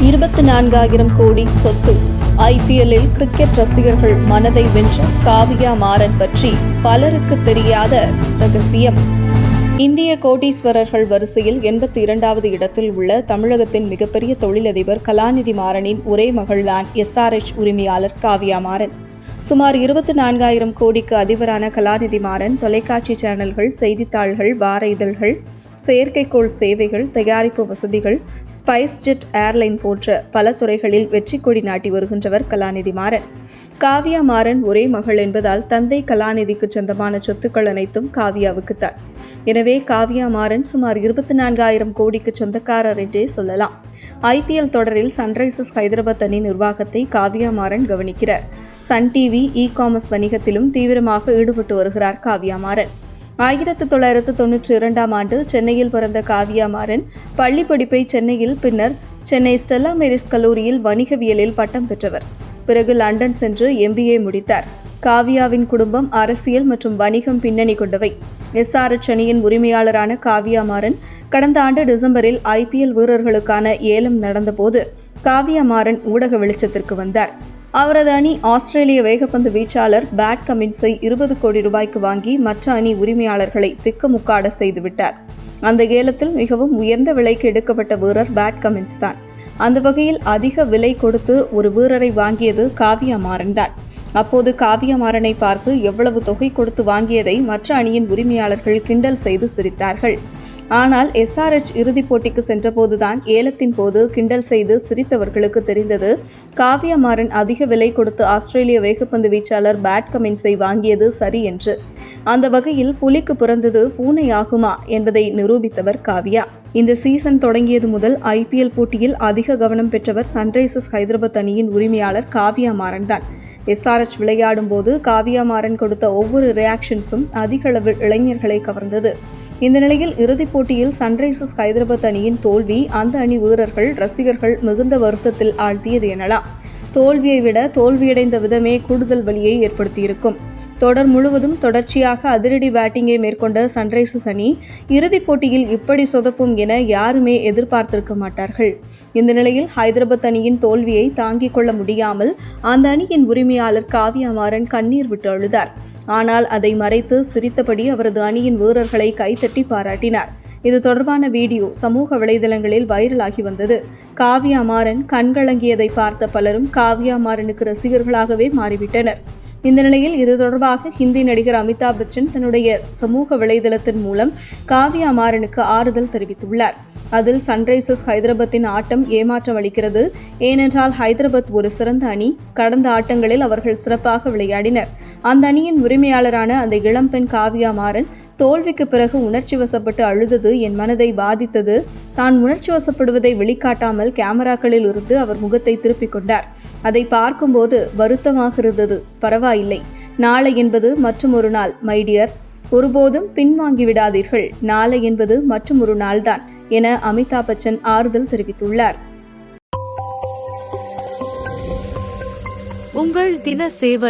24,000 கோடி சொத்து. ஐபிஎல்லில் கிரிக்கெட் ரசிகர்கள் மனதை வென்ற காவியா மாறன் பற்றி பலருக்கு தெரியாத ரகசியம். இந்திய கோடீஸ்வரர்கள் வரிசையில் 82வது இடத்தில் உள்ள தமிழகத்தின் மிகப்பெரிய தொழிலதிபர் கலாநிதி மாறனின் ஒரே மகள்தான் SRH உரிமையாளர் காவியா மாறன். சுமார் 24,000 கோடிக்கு அதிபரான கலாநிதி மாறன் தொலைக்காட்சி சேனல்கள், செய்தித்தாள்கள், வார இதழ்கள், செயற்கைக்கோள் சேவைகள், தயாரிப்பு வசதிகள், ஸ்பைஸ் ஜெட் ஏர்லைன் போன்ற பல துறைகளில் வெற்றி கொடி நாட்டி வருகின்றவர் கலாநிதி மாறன். காவியா மாறன் ஒரே மகள் என்பதால் தந்தை கலாநிதிக்கு சொந்தமான சொத்துக்கள் அனைத்தும் காவியாவுக்குத்தான். எனவே காவியா மாறன் சுமார் 24,000 கோடிக்கு சொந்தக்காரர் என்றே சொல்லலாம். IPL தொடரில் சன்ரைசர்ஸ் ஹைதராபாத் அணி நிர்வாகத்தை காவியா மாறன் கவனிக்கிறார். சன் டிவி காமர்ஸ் வணிகத்திலும் தீவிரமாக ஈடுபட்டு வருகிறார் காவியா மாறன். 1992ஆம் ஆண்டு சென்னையில் பிறந்த காவியா மாறன் பள்ளி படிப்பை சென்னையில், பின்னர் சென்னை ஸ்டெல்லா மேரிஸ் கல்லூரியில் வணிகவியலில் பட்டம் பெற்றவர். பிறகு லண்டன் சென்று MBA முடித்தார். காவியாவின் குடும்பம் அரசியல் மற்றும் வணிகம் பின்னணி கொண்டவை. SRH அணியின் உரிமையாளரான காவியா மாறன் கடந்த ஆண்டு டிசம்பரில் IPL வீரர்களுக்கான ஏலம் நடந்தபோது காவியா மாறன் ஊடக வெளிச்சத்திற்கு வந்தார். அவரது அணி ஆஸ்திரேலிய வேகப்பந்து வீச்சாளர் பேட் கமின்ஸை 20 கோடி ரூபாய்க்கு வாங்கி மற்ற அணி உரிமையாளர்களை திக்குமுக்காட செய்துவிட்டார். அந்த ஏலத்தில் மிகவும் உயர்ந்த விலைக்கு எடுக்கப்பட்ட வீரர் பேட் கமின்ஸ் தான். அந்த வகையில் அதிக விலை கொடுத்து ஒரு வீரரை வாங்கியது காவியா மாறன் தான். அப்போது காவியா மாறனை பார்த்து எவ்வளவு தொகை கொடுத்து வாங்கியதை மற்ற அணியின் உரிமையாளர்கள் கிண்டல் செய்து சிரித்தார்கள். ஆனால் SRH இறுதிப் போட்டிக்கு சென்றபோதுதான் ஏலத்தின் போது கிண்டல் செய்து சிரித்தவர்களுக்கு தெரிந்தது காவியா மாறன் அதிக விலை கொடுத்து ஆஸ்திரேலிய வேகப்பந்து வீச்சாளர் பேட் கமின்ஸை வாங்கியது சரி என்று. அந்த வகையில் புலிக்கு பிறந்தது பூனை ஆகுமா என்பதை நிரூபித்தவர் காவியா. இந்த சீசன் தொடங்கியது முதல் IPL போட்டியில் அதிக கவனம் பெற்றவர் சன்ரைசர்ஸ் ஹைதராபாத் அணியின் உரிமையாளர் காவியா மாறன் தான். SRH விளையாடும் போது காவியா மாறன் கொடுத்த ஒவ்வொரு ரியாக்ஷன்ஸும் அதிக அளவில் இளைஞர்களை கவர்ந்தது. இந்த நிலையில் இறுதிப் போட்டியில் சன்ரைசர்ஸ் ஹைதராபாத் அணியின் தோல்வி அந்த அணி வீரர்கள், ரசிகர்கள் மிகுந்த வருத்தத்தில் ஆழ்த்தியது எனலாம். தோல்வியை விட தோல்வியடைந்த விதமே கூடுதல் வலியை ஏற்படுத்தியிருக்கும். தொடர் முழுவதும் தொடர்ச்சியாக அதிரடி பேட்டிங்கை மேற்கொண்ட சன்ரைசர்ஸ் அணி இறுதிப் போட்டியில் இப்படி சொதப்பும் என யாருமே எதிர்பார்த்திருக்க மாட்டார்கள். இந்த நிலையில் ஹைதராபாத் அணியின் தோல்வியை தாங்கிக் கொள்ள முடியாமல் அந்த அணியின் உரிமையாளர் காவியா மாறன் கண்ணீர் விட்டு அழுதார். ஆனால் அதை மறைத்து சிரித்தபடி அவரது அணியின் வீரர்களை கைத்தட்டி பாராட்டினார். இது தொடர்பான வீடியோ சமூக வலைதளங்களில் வைரலாகி வந்தது. காவியா மாறன் கண்கலங்கியதை பார்த்த பலரும் காவியா மாறனுக்கு ரசிகர்களாகவே மாறிவிட்டனர். இந்த நிலையில் இது தொடர்பாக ஹிந்தி நடிகர் அமிதாப் பச்சன் தன்னுடைய சமூக வலைதளத்தின் மூலம் காவியா மாறனுக்கு ஆறுதல் தெரிவித்துள்ளார். அதில் சன்ரைசர்ஸ் ஹைதராபாத்தின் ஆட்டம் ஏமாற்றம் அளிக்கிறது. ஏனென்றால் ஹைதராபாத் ஒரு சிறந்த அணி. கடந்த ஆட்டங்களில் அவர்கள் சிறப்பாக விளையாடினர். அந்த அணியின் உரிமையாளரான அந்த இளம்பெண் காவியா மாறன் தோல்விக்கு பிறகு உணர்ச்சி வசப்பட்டு அழுதது என் மனதை பாதித்தது. தான் உணர்ச்சி வசப்படுவதை வெளிக்காட்டாமல் கேமராக்களில் இருந்து அவர் முகத்தை திருப்பிக் கொண்டார். அதை பார்க்கும்போது வருத்தமாக இருந்தது. பரவாயில்லை, நாளை என்பது மற்றும் ஒரு நாள் மைடியர். ஒருபோதும் பின்வாங்கி விடாதீர்கள். நாளை என்பது மற்றும் ஒரு நாள்தான் என அமிதாப் பச்சன் ஆறுதல் தெரிவித்துள்ளார். உங்கள் தின சேவல்.